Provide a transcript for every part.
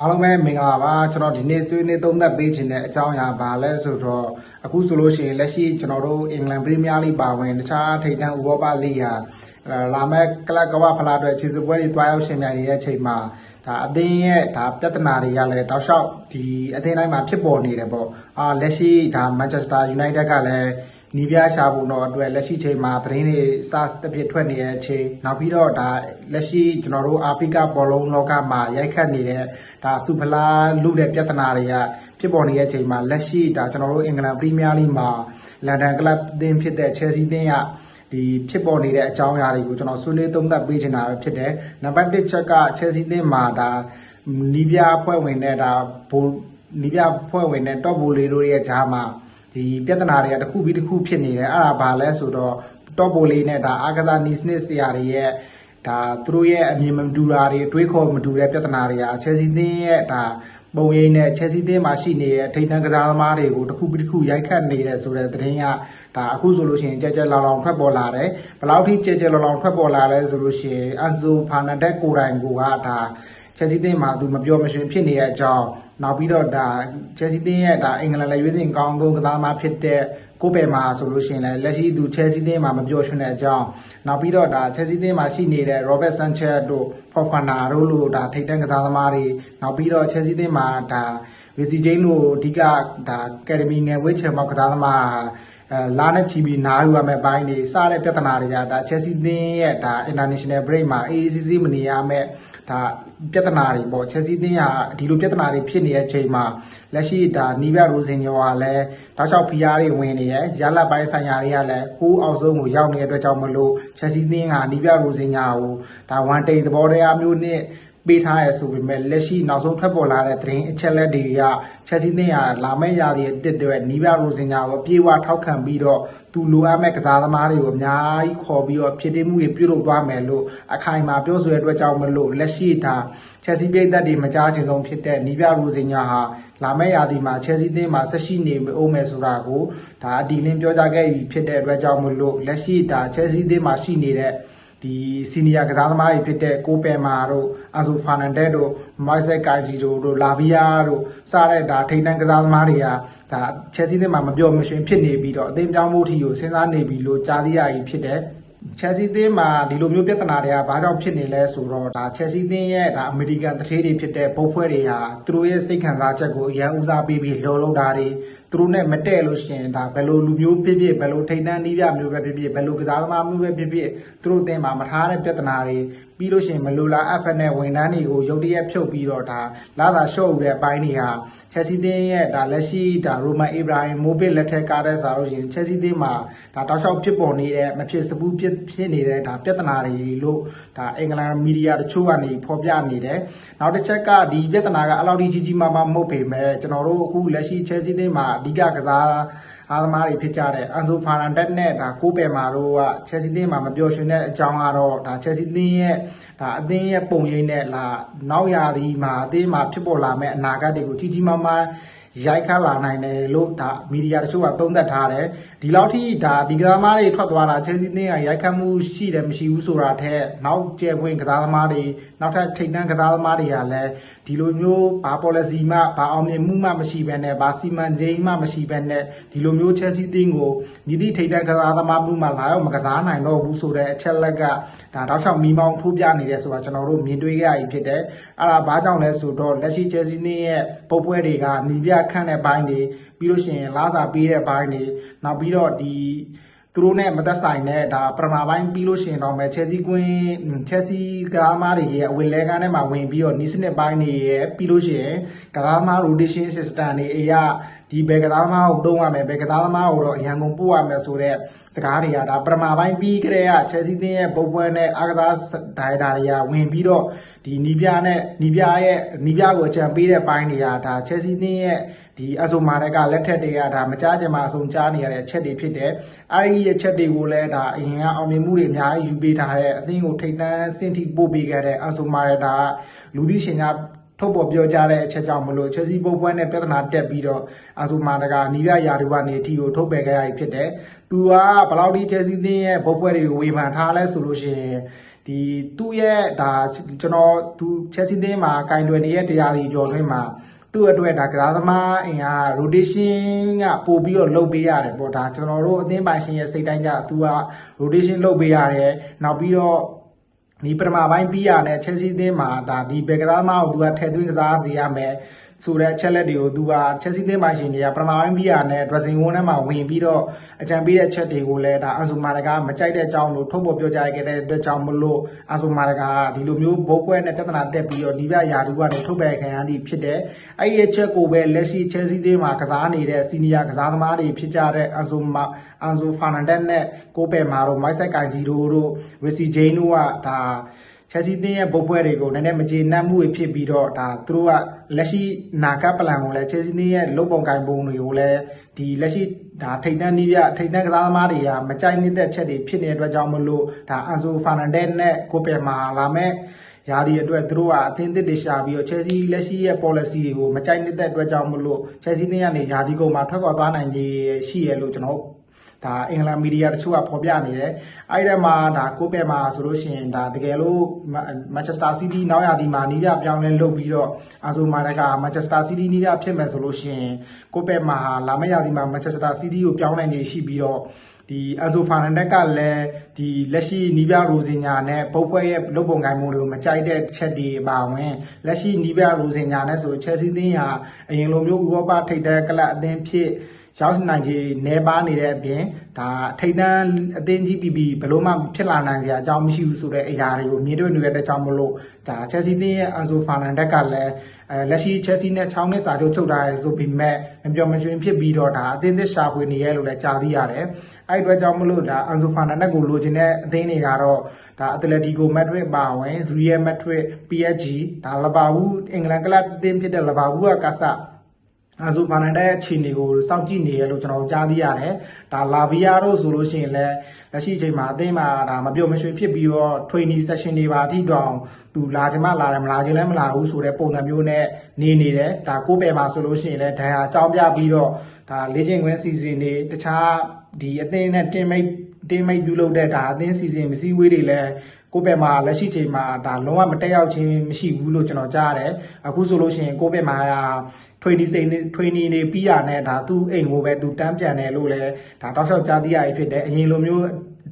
အားလုံးပဲမင်္ဂလာပါကျွန်တော်ဒီနေ့ဆွေးနွေးသုံးသပ်ပေးခြင်းတဲ့အကြောင်းအရာပါလဲဆိုတော့အခုဆိုလို့ရှိရင်လက်ရှိကျွန်တော်တို့အင်္ဂလန်ပရီးမီးယားလိပါဝင်တခြားထိပ်တန်းဥရောပလိဟာလာမယ့်ကလပ်ကမ္ဘာဖလားအတွက်ခြေစွပ်ပွဲတွေတွားရောက်ရှင်ပြိုင်နေတဲ့အချိန်မှာဒါအသင်းရဲ့ဒါပြဿနာတွေကလည်းတောက်လျှောက်ဒီအသင်းတိုင်းမှာဖြစ်ပေါ်နေတယ်ပေါ့လက်ရှိဒါမန်ချက်စတာယူနိုက်တက်ကလည်းနီးပြရှားဖို့တော့အတွက်လက်ရှိချိန်မှာသတင်းတွေစသဖြင့်ထွက်နေတဲ့အချိန်နောက်ပြီးတော့ဒါလက်ရှိကျွန်တော်တို့အာဖရိကဘောလုံးလောကမှာရိုက်ခတ်နေတဲ့ဒါစူဖလားလူတဲ့ပြဿနာတွေကဖြစ်ပေါ်နေတဲ့အချိန်မှာလက်ရှိဒါကျွန်တော်တို့အင်္ဂလန်ပရီးမီးယားလိမှာလန်ဒန်ကလပ်အသင်းဖြစ်တဲ့ချယ်ဆီအသင်းကဒီဖြစ်ပေါ်နေတဲ့အကြောင်းအရာတွေကိုကျွန်တော်ဆွေးနွေးသုံးသပ်ပေးချင်တာပဲဖြစ်တယ်နံပါတ်1ချက်ကချယ်ဆီအသင်းမှာဒါနီးပြအဖွဲ့ဝင်နဲ့ဒါနီးပြအဖွဲ့ဝင်နဲ့တော့ဘူလီတို့ရဲ့ဂျာမှာဒီပြဿနာတွေကတစ်ခုပြီးတစ်ခုဖြစ်နေတယ်အဲ့ဒါဘာလဲဆိုတော့တော့ဘူလီနဲ့ဒါအာဂသာနီစနစ်ဆရာတွေရဲ့ဒါသူတို့ရဲ့အမြင်မတူတာတွေတွေးခေါ်မတူတဲ့ပြဿနာတွေကချယ်ဆီအသင်းရဲ့ဒါပုံရိပ်နဲ့ချယ်ဆီအသင်းမှာရှိနေတဲ့ထိပ်တန်းကစားသမားတွေကိုတစ်ခုပြီးတစ်ခုရိုက်ခတ်နေတယ်ဆိုတဲ့သတင်းကဒါအခုဆိုလို့ရှိရင်ကြဲကြဲလောင်လောင်ထွက်ပေါ်လာတယ်ဘယ်လောက်ထိကြဲကြဲလောင်လောင်ထွက်ပေါ်လာလဲဆိုလို့ရှိရင်အန်ဆိုဖာနန်ဒက်ကိုတိုင်ကိုကဒါချယ်ဆီအသင်းမှာသူမပြောမရှင်ဖြစ်နေတဲ့အကြောင်းနောက်ပြီးတော့ဒါချယ်ဆီအသင်းရဲ့ဒါအင်္ဂလန်လက်ရွေးစင်ကောင်းဆုံးကစားသမားဖြစ်တဲ့ကိုပယ်မှာဆိုလို့ရှိရင်လည်းလက်ရှိသူချယ်ဆီအသင်းမှာမပြောရှင်တဲ့အကြောင်းနောက်ပြီးတော့ဒါချယ်ဆီအသင်းမှာရှိနေတဲ့ Robert Sanchez တို့ Fofana တို့လို့ဒါထိပ်တန်းကစားသမားတွေနောက်ပြီးတော့ချယ်ဆီအသင်းမှာဒါဝီစီဂျိန်းတို့အဓိကဒါအကယ်ဒမီငယ်ဝေးချယ်မောက်ကစားသမားလာနဲ့ချီပြီးနားယူရမယ့်ဘိုင်းတွေစတဲ့ပြဿနာတွေကဒါချယ်ဆီအသင်းရဲ့ဒါ international break မှာ AACC မနေရမယ့်ဒါပြဿနာတွေပေါ့ချယ်ဆီအသင်းကဒီလိုပြဿနာတွေဖြစ်နေတဲ့အချိန်မှာလက်ရှိဒါနီးပြရိုစင်ညောကလည်းတောက်လျှောက်ဖိအားတွေဝင်နေရရလက်ပိုင်းဆိုင်ရာတွေကလည်းကိုးအောင်ဆုံးကိုရောက်နေတဲ့အတွက်ကြောင့်မလို့ချယ်ဆီအသင်းကနီးပြရိုစင်ညောကိုဒါဝန်တိန်သဘောတရားမျိုးနဲ့ပေးထားရဆိုပေမဲ့လက်ရှိနောက်ဆုံးထွက်ပေါ်လာတဲ့သတင်းအချက်လက်တွေကချယ်ဆီအသင်းကလာမယ့်ရာသီအသစ်တွေနီးပြရိုစင်ညောကိုပြေဝထောက်ခံပြီးတော့သူလိုအပ်မဲ့ကစားသမားတွေကိုအများကြီးခေါ်ပြီးတော့ဖြစ်တည်မှုတွေပြုလုပ်သွားမယ်လို့အခိုင်အမာပြောဆိုတဲ့အတွက်ကြောင့်မလို့လက်ရှိဒါချယ်ဆီပြည်သက်တွေမကြားချင်ဆုံးဖြစ်တဲ့နီးပြရိုစင်ညောဟာလာမယ့်ရာသီမှာချယ်ဆီအသင်းမှာဆက်ရှိနေအောင်မယ်ဆိုတာကိုဒါအဒီလင်းပြောကြားခဲ့ပြီးဖြစ်တဲ့အတွက်ကြောင့်မလို့လက်ရှိဒါချယ်ဆီအသင်းမှာရှိနေတဲ့ဒီစီနီယာကစားသမားတွေဖြစ်တဲ့ကိုပယ်မာတို့အန်ဆိုဖာနန်ဒက်တို့မိုက်ဆက်ကိုင်စီတို့လာဗီယာတို့စတဲ့ဒါထိပ်တန်းကစားသမားတွေကဒါချယ်ဆီအသင်းမှာမပြောမရှင်ဖြစ်နေပြီးတော့အသင်းပြောင်းမှုထီကိုစဉ်းစားနေပြီလို့ကြားသိရကြီးဖြစ်တယ်ချယ်ဆီအသင်းမှာဒီလိုမျိုးပြဿနာတွေကဘာကြောင့်ဖြစ်နေလဲဆိုတော့ဒါချယ်ဆီအသင်းရဲ့ဒါအမေရိကန်တထေးတွေဖြစ်တဲ့ဘုတ်ဖွဲ့တွေဟာသူတို့ရဲ့စိတ်ခံစားချက်ကိုအရန်ဦးစားပေးပြီးလှုံ့တာတွေသူတို့နဲ့မတည့်လို့ရှိရင်ဒါဘယ်လိုလူမျိုးဖြစ်ဖြစ်ဘယ်လိုထိပ်တန်းနီးပြမျိုးပဲဖြစ်ဖြစ်ဘယ်လိုကစားသမားမျိုးပဲဖြစ်ဖြစ်သူတို့အသင်းမှာမထားတဲ့ပြဿနာတွေပြီးလို့ရှိရင်မလိုလားအပ်ဖက်နဲ့ဝန်ထမ်းတွေကိုရုတ်တရက်ဖြုတ်ပြီးတော့ဒါလာသာရှော့ဦးတဲ့အပိုင်းတွေဟာချယ်ဆီအသင်းရဲ့ဒါလက်ရှိဒါရိုမန်အေဘရာဟင်မိုဘစ်လက်ထက်ကားတဲ့စားလို့ရှိရင်ချယ်ဆီအသင်းမှာဒါတောက်လျှောက်ဖြစ်ပေါ်နေတဲ့မဖြစ်စဘူးဖြစ်နေတဲ့ဒါပြဿနာတွေလို့ဒါအင်္ဂလန်မီဒီယာတချို့ကနေဖော်ပြနေတယ်နောက်တစ်ချက်ကဒီပြဿနာကအလောက်ကြီးကြီးမားမားမဟုတ်ပေမဲ့ကျွန်တော်တို့အခုလက်ရှိချယ်ဆီအသင်းမှာအဓိကကစားအားသမားတွေဖြစ်ကြတဲ့အန်ဆိုဖာနန်ဒက်နဲ့ဒါကိုပယ်မာတို့ကချယ်ဆီအသင်းမှာမပျော်ရွှင်တဲ့အကြောင်းကတော့ဒါချယ်ဆီအသင်းရဲ့ဒါအသင်းရဲ့ပုံရိပ်နဲ့လာနောက်ရာသီမှာအသင်းမှာဖြစ်ပေါ်လာမယ့်အနာဂတ်တွေကိုကြီးကြီးမားမားရိုက်ခတ်လာနိုင်တယ်လို့ဒါမီဒီယာတချို့ကသုံးသပ်ထားတယ်ဒီလောက်ထိဒါဒီကစားသမားတွေထွက်သွားတာချယ်ဆီအသင်းကရိုက်ခတ်မှုရှိတယ်မရှိဘူးဆိုတာထက်နောက်ကျယ်ပွင့်ကစားသမားတွေနောက်ထပ်ထိပ်တန်းကစားသမားတွေကလည်းဒီလိုမျိုးဘာ policy မှဘာအောင်မြင်မှုမှမရှိဘဲနဲ့ဘာစီမံကိန်းမှမရှိဘဲနဲ့ဒီလိုမျိုးချယ်ဆီအသင်းကိုမြည်သည့်ထိပ်တန်းကစားသမားမှုမှလာရောက်မကစားနိုင်တော့ဘူးဆိုတဲ့အချက်လက်ကဒါတောက်လျှောက်မီးမောင်းထိုးပြနေတယ်ဆိုတာကျွန်တော်တို့မြင်တွေ့ခဲ့ရပြီဖြစ်တယ်အဲ့ဒါဘာကြောင့်လဲဆိုတော့လက်ရှိချယ်ဆီအသင်းရဲ့ပုံပွဲတွေကနီးပြခန့်တဲ့ဘိုင်းတွေပြီးလို့ရှိရင်လာစာပေးတဲ့ဘိုင်းတွေနောက်ပြီးတော့ဒီသူတို့နဲ့မသက်ဆိုင်တဲ့ဒါပထမပိုင်းပြီးလို့ရှိရင်တော့မယ်ချယ်ဆီကွင်းချယ်ဆီကားမားတွေရဲ့အဝင်လဲကန်းထဲမှာဝင်ပြီးတော့နီးစနစ်ပိုင်းတွေရဲ့ပြီးလို့ရှိရင်ကားမား rotation system တွေအရာဒီဘယ်ကစားသမားကိုသုံးရမယ်ဘယ်ကစားသမားကိုတော့အရန်ကုန်ပို့ရမယ်ဆိုတဲ့စကားတွေကဒါပထမပိုင်းပြီးကြတဲ့ကချယ်ဆီအသင်းရဲ့ပုံပွဲနဲ့အားကစားဒိုင်တာတွေကဝင်ပြီးတော့ဒီနီးပြကိုအကြံပေးတဲ့ပိုင်းတွေကဒါချယ်ဆီအသင်းရဲ့ဒီအဆိုမာတွေကလက်ထက်တွေကဒါမကြားချင်မှအဆုံးကြားနေရတဲ့အချက်တွေဖြစ်တယ်အဲဒီရဲ့ချက်တွေကိုလည်းဒါအရင်ကအောင်မြင်မှုတွေအများကြီးယူပေးထားတဲ့အသင်းကိုထိပ်တန်းဆင့်ထိပို့ပေးခဲ့တဲ့အဆိုမာတွေဒါလူသိရှင်ကြားထုတ်ပေါ်ပြောကြားတဲ့အချက်ကြောင့်မလို့ချယ်ဆီပုံပွဲနဲ့ပြဿနာတက်ပြီးတော့အဆိုမာတကနီးပြရာထူးကနေအထီကိုထုတ်ပယ်ခဲ့ရဖြစ်တယ်။သူကဘယ်လောက်ဒီချယ်ဆီအသင်းရဲ့ပုံပွဲတွေကိုဝေဖန်ထားလဲဆိုလို့ရှိရင်ဒီ သူ့ရဲ့ဒါကျွန်တော်သူချက်စီးတင်းမှာကင်တွယ်နေတဲ့တရားစီကျော်တွင်းမှာသူ့အတွက်ဒါကစားသမားအင်အား rotation ကပို့ပြီးတော့လုပ်ပေးရတယ်ပေါ့ဒါကျွန်တော်တို့အသင်းပိုင်ရှင်ရဲ့စိတ်တိုင်းကြသူက rotation လုပ်ပေးရတယ်နောက်ပြီးတော့ဒီပထမပိုင်းပြီးရတဲ့ချက်စီးတင်းမှာဒါဒီဘယ်ကစားသမားကိုသူကထည့်သွင်းကစားစေရမယ်ဆိုတဲ့အချက်လက်တွေကိုသူကချက်စီးတင်းပိုင်ရှင်တွေကပထမပိုင်းပြီးရတဲ့ dressing room ထဲမှာဝင်ပြီးတော့အကြံပေးတဲ့ချက်တွေကိုလည်းဒါအဆူမာတကမကြိုက်တဲ့အကြောင်းလို့ထုတ်ပေါ်ပြောကြားခဲ့တဲ့အတွက်ကြောင့်မလို့အဆူမာတကဒီလိုမျိုးဘုတ်ပွဲနဲ့ပြဿနာတက်ပြီးတော့ဒီပြရာထူးကနေထုတ်ပယ်ခံရသည့်ဖြစ်တဲ့အဲ့ဒီအချက်ကိုပဲလက်ရှိချက်စီးတင်းမှာကစားနေတဲ့စီနီယာကစားသမားတွေဖြစ်ကြတဲ့အဆူဖာနန်ဒက်နဲ့ကိုပယ်မာတို့မိုက်ဆက်ကိုင်စီတို့ရီစီဂျိန်းတို့ကဒါချက်စီးတင်းရဲ့ဘုတ်ပွဲတွေကိုနည်းနည်းမကျေနပ်မှုတွေဖြစ်ပြီးတော့ဒါသူတို့ကလက်ရှိနာကပလန်ကိုလည်းချက်စီးတင်းရဲ့လုတ်ပုံကိုင်ပုံတွေကိုလည်းဒီလက်ရှိဒါထိတ်တန်းနီးပြထိတ်တန်းကစားသမားတွေကမကြိုက်နေတဲ့ချက်တွေဖြစ်နေတဲ့အတွက်ကြောင့်မလို့ဒါအန်ဆိုဖာနန်ဒက်နဲ့ကိုပယ်မာလာမဲ့ရာဒီအတွက်သူတို့ကအသင်းသစ်တွေရှာပြီးတော့ချက်စီလက်ရှိရဲ့ policy တွေကိုမကြိုက်နေတဲ့အတွက်ကြောင့်မလို့ချက်စီတင်းကနေရာဒီကုန်မှာထွက်ခွာသွားနိုင်ခြေရှိရလို့ကျွန်တော်ဒါအင်္ဂလန်မီဒီယာတချို့ကဖော်ပြနေတယ်အဲ့ဒီမှာဒါကိုပယ်မှာဆိုလို့ရှိရင်ဒါတကယ်လို့မန်ချက်စတာစီးတီးနောက်ရာသီမှာနီးပြပြောင်းလဲလုပ်ပြီးတော့အာဆိုမာတကမန်ချက်စတာစီးတီးနီးပြဖြစ်မယ်ဆိုလို့ရှိရင်ကိုပယ်မှာလာမယ့်ရာသီမှာမန်ချက်စတာစီးတီးကိုပြောင်းနိုင်နေရှိပြီးတော့ဒီအန်ဆိုဖာနန်ဒက်ကလည်းဒီလက်ရှိနီးပြရိုစင်ညာနဲ့ပုတ်ဖွဲရဲ့လုတ်ပုံကိုင်မှုတွေကိုမကြိုက်တဲ့ချက်တွေပါဝင်လက်ရှိနီးပြရိုစင်ညာနဲ့ဆိုချက်စီးသင်းဟာအရင်လိုမျိုးဥရောပထိပ်တန်းကလပ်အသင်းဖြစ်ရောက်နိုင်ခြေနေပါနေတဲ့အပြင်ဒါထိတ်တန်းအသင်းကြီးပြီးဘလို့မှဖြစ်လာနိုင်စရာအကြောင်းမရှိဘူးဆိုတဲ့အရာတွေကိုမြင်တွေ့နေတဲ့ကြောင့်မလို့ဒါချက်စီသင်းရဲ့အန်ဆိုဖာနန်ဒက်ကလည်းလက်ရှိချက်စီနဲ့6နှစ်စာချုပ်ချုပ်ထားရဆိုပေမဲ့မပြောမရွှင်ဖြစ်ပြီးတော့ဒါအသင်းသစ်ရှာဖွေနေရလို့လည်းကြားသိရတယ်အဲ့ဒီအတွက်ကြောင့်မလို့ဒါအန်ဆိုဖာနန်ဒက်ကိုလိုချင်တဲ့အသင်းတွေကတော့ဒါအတလက်တီကိုမက်ဒရစ်ပါဝင်ရီယယ်မက်ဒရစ် PSG ဒါလဘာဝူးအင်္ဂလန်ကလပ်အသင်းဖြစ်တဲ့လဘာဝူးကစအဆိုဖာနန်ဒက်အခြေအနေကိုစောင့်ကြည့်နေရလို့ကျွန်တော်ကြားသိရတယ်။ဒါလာဗီယာတို့ဆိုလို့ရှိရင်လည်းလက်ရှိအချိန်မှာအသင်းမှာဒါမပြောမရွှင်ဖြစ်ပြီးတော့ training session တွေပါအထိတောင်သူလာချင်မှလာတယ်မလာချင်လည်းမလာဘူးဆိုတဲ့ပုံစံမျိုးနဲ့နေတယ်။ဒါကိုပယ်မှာဆိုလို့ရှိရင်လည်းဒဏ်ရာအကြောင်းပြပြီးတော့ဒါလေ့ကျင့်ခွင့်စီစဉ်တွေတခြားဒီအသင်းနဲ့တင်မိတ်ပြုလုပ်တဲ့ဒါအသင်းစီစဉ်မစည်းဝေးတွေလည်းကိုပယ်မှာလက်ရှိချိန်မှာဒါလုံးဝမတက်ရောက်ခြင်းမရှိဘူးလို့ကျွန်တော်ကြားရတယ်အခုဆိုလို့ရှိရင်ကိုပယ်မှာtraining တွေပြီးရတဲ့ဒါသူ့အိမ်ကိုပဲသူတန်းပြန်တယ်လို့လည်းဒါတောက်လျှောက်ကြားသိရဖြစ်တယ်အရင်လိုမျိုး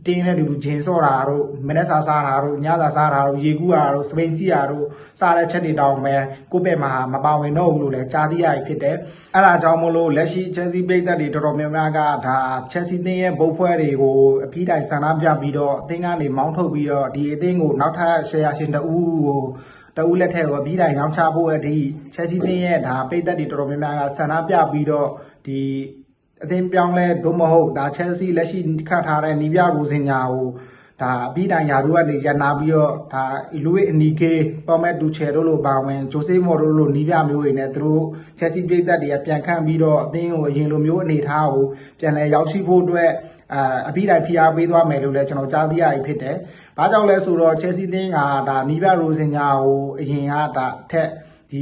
တင်းတဲ့လူဂျင်းစော့တာတို့မနေ့စာစားတာတို့ညစာစားတာတို့ရေကူးတာတို့စပိန်စီးတာတို့စားတဲ့ချက်တွေတောင်ပဲကိုပယ်မှာမပါဝင်တော့ဘူးလို့လည်းကြားသိရဖြစ်တယ်အဲ့ဒါကြောင့်မို့လို့လက်ရှိချက်စီပိတ်သက်တွေတော်တော်များများကဒါချက်စီသင်းရဲ့ဘုတ်ဖွဲတွေကိုအပြီးတိုင်ဆန္ဒပြပြီးတော့အသင်းကနေမောင်းထုတ်ပြီးတော့ဒီအသင်းကိုနောက်ထပ်ရှယ်ယာရှင်တဦးကိုတဦးလက်ထက်ကိုပြီးတိုင်ရောင်းချဖို့အထိချက်စီသင်းရဲ့ဒါပိတ်သက်တွေတော်တော်များများကဆန္ဒပြပြီးတော့ဒီအသင်းပြောင်းလဲဒုမဟုတ်ဒါချက်စီလက်ရှိခတ်ထားတဲ့နီးပြကိုစင်ညာကိုဒါအပြီးတိုင်ယာတို့ကနေရနာပြီးတော့ဒါလူဝိအနီကေပေါ်မက်တူချယ်တို့လိုပါဝင်ဂျိုဆေးမော်တို့လိုနီးပြမျိုးတွေနဲ့သူတို့ချက်စီပိတ်သက်တွေကပြန်ခန့်ပြီးတော့အသင်းကိုအရင်လိုမျိုးအနေထားကိုပြန်လဲရောက်ရှိဖို့အတွက်အပြီးတိုင်ဖိအားပေးသွားမယ်လို့လည်းကျွန်တော်ကြားသိရပြီဖြစ်တယ်။ဘာကြောင့်လဲဆိုတော့ချက်စီသင်းကဒါနီးပြရိုစင်ညာကိုအရင်ကဒါထက်ဒ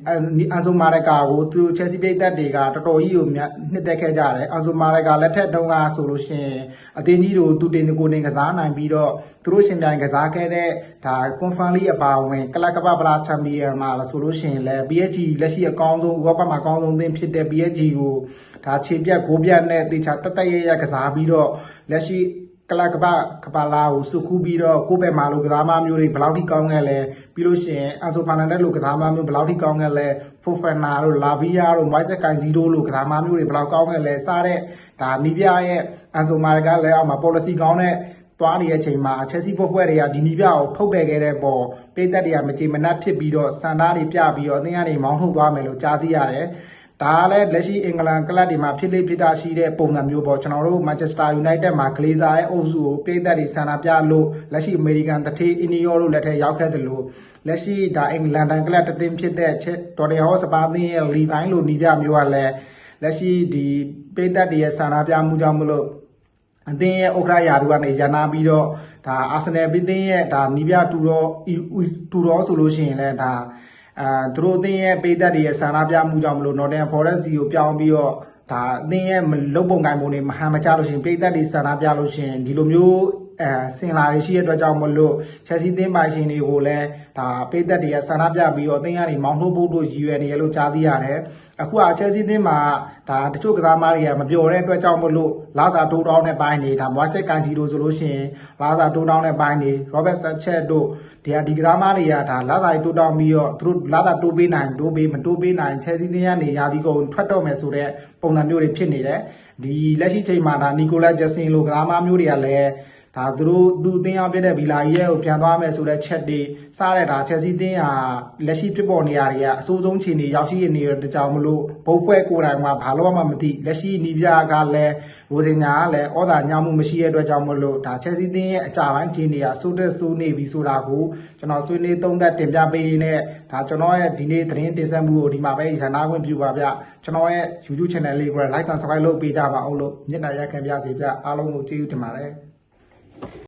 ီအန်ဆိုမာရကာကိုသူချက်စီပိတ်သက်တွေကတော်တော်ကြီးကိုနှစ်သက်ခဲ့ကြတယ်အန်ဆိုမာရကာလက်ထက်တုန်းကဆိုလို့ရှိရင်အသင်းကြီးတို့သူတင်ကိုနေကစားနိုင်ပြီးတော့သူတို့ရှင်ပြိုင်ကစားခဲ့တဲ့ဒါကွန်ဖန်လီအပါဝင်ကလပ်ကပ္ပဗလာချန်ပီယံမှာဆိုလို့ရှိရင်လည်း PSG လက်ရှိအကောင်းဆုံးဥရောပမှာအကောင်းဆုံးအသင်းဖြစ်တဲ့ PSG ကိုဒါခြေပြတ်ဂိုးပြတ်နဲ့တေချာတက်ရကစားပြီးတော့လက်ရှိကလပ်ကပလာကိုစုခုပြီးတော့ကိုပယ်မာလိုကစားမမျိုးတွေဘယ်လောက်ထိကောင်းခဲ့လဲပြီးလို့ရှိရင်အန်ဆိုဖာနန်ဒက်လိုကစားမမျိုးဘယ်လောက်ထိကောင်းခဲ့လဲဖိုဖန်နာတို့လာဗီယာတို့မိုက်ဆက်ကိုင်စီတို့လိုကစားမမျိုးတွေဘယ်လောက်ကောင်းခဲ့လဲစတဲ့ဒါနီးပြရဲ့အန်ဆိုမာရကလည်းအောက်မှာ policy ကောင်းတဲ့သွားနေတဲ့အချိန်မှာချက်စီပွဲတွေကဒီနီးပြကိုထုတ်ပယ်ခဲ့တဲ့ပေါ်ပိတ်သက်တွေကမကြေမနက်ဖြစ်ပြီးတော့စန္ဒာတွေပြပြီးတော့အသင်းကနေမောင်းထုတ်သွားမယ်လို့ကြားသိရတယ်ဒါလည်းလက်ရှိအင်္ဂလန်ကလပ်တွေမှာဖြစ်လေဖြစ်တာရှိတဲ့ပုံစံမျိုးပေါ့ကျွန်တော်တို့ Manchester United မှာ Glazer ရဲ့အုပ်စုကိုပြည်သက်တွေဆန္ဒပြလို့လက်ရှိ American တထေး Inio တို့လက်ထက်ရောက်ခဲ့တယ်လို့လက်ရှိဒါအင်္ဂလန်ကလပ်တသင်းဖြစ်တဲ့ Tottenham Hotspur သင်းရဲ့ Levine လို့နီးပြမျိုးကလည်းလက်ရှိဒီပြည်သက်တွေရဲ့ဆန္ဒပြမှုကြောင့်မလို့အသင်းရဲ့ဥက္ကဋ္ဌရာထူးကနေရနာပြီးတော့ဒါအာဆင်နယ်ပြည်သင်းရဲ့ဒါနီးပြတူတော်ဆိုလို့ရှိရင်လည်းဒါသူတို့အသင်းရဲ့ပိတ်သက်တွေရဲ့ဆန္ဒပြမှုကြောင့်မလို့ Nottingham Forest စီကိုပြောင်းပြီးတော့ဒါအသင်းရဲ့လုတ်ပုံကိုင်ပုံတွေမဟန်မကြလို့ရှိရင်ပိတ်သက်တွေဆန္ဒပြလို့ရှိရင်ဒီလိုမျိုး စင်လာရှိတဲ့အတွက်ကြောင့်မလို့ချက်စီးသင်းပိုင်ရှင်တွေကိုလည်းဒါပေးသက်တွေကဆန္ဒပြပြီးတော့အသင်းကနေမောင်းနှုတ်ဖို့တို့ရည်ရွယ်နေရလို့ကြားသိရတယ်အခုချက်စီးသင်းမှာဒါတချို့ကစားသမားတွေကမပျော်တဲ့အတွက်ကြောင့်မလို့လာစာတိုးတောင်းတဲ့ပိုင်းတွေဒါမွားဆက်ကန်စီတို့ဆိုလို့ရှိရင်လာစာတိုးတောင်းတဲ့ပိုင်းတွေ Robert Sanchez တို့ဒီကစားသမားတွေကဒါလာစာတိုးတောင်းပြီးတော့သူတို့လာစာတိုးပေးနိုင်တိုးပေးမတိုးပေးနိုင်ချက်စီးသင်းကနေရာဒီကုန်ထွက်တော့မယ်ဆိုတဲ့ပုံစံမျိုးတွေဖြစ်နေတယ်ဒီလက်ရှိချိန်မှာဒါနီကိုလာဂျက်ဆင်လိုကစားသမားမျိုးတွေကလည်းဒါသူအသင်းအောင်ပြတဲ့ဗီလာကြီးရဲ့ကိုပြန်သွားမယ်ဆိုတဲ့ချက်တွေစားတဲ့ဒါချက်စီးသင်းဟာလက်ရှိဖြစ်ပေါ်နေရတွေကအစိုးဆုံးခြေနေရောက်ရှိနေတဲ့ကြောင်မလို့ဘုတ်ဖွဲ့ကိုယ်တိုင်မှာဘာလို့မှမသိလက်ရှိနီးပြကလည်းရိုစင်ညာကလည်းဩသာညောင်းမှုမရှိတဲ့အတွက်ကြောင့်မလို့ဒါချက်စီးသင်းရဲ့အကြပိုင်းခြေနေရစိုးတက်စိုးနေပြီဆိုတာကိုကျွန်တော်ဆွေးနွေးသုံးသပ်တင်ပြပေးနေဒါကျွန်တော်ရဲ့ဒီနေ့သတင်းတင်ဆက်မှုကိုဒီမှာပဲရန်နာခွင့်ပြုပါဗျကျွန်တော်ရဲ့ YouTube channel လေးကို like and subscribe လုပ်ပေးကြပါအောင်လို့မျက်နှာရက်ခံပြစေဗျအားလုံးကိုကျေးဇူးတင်ပါတယ်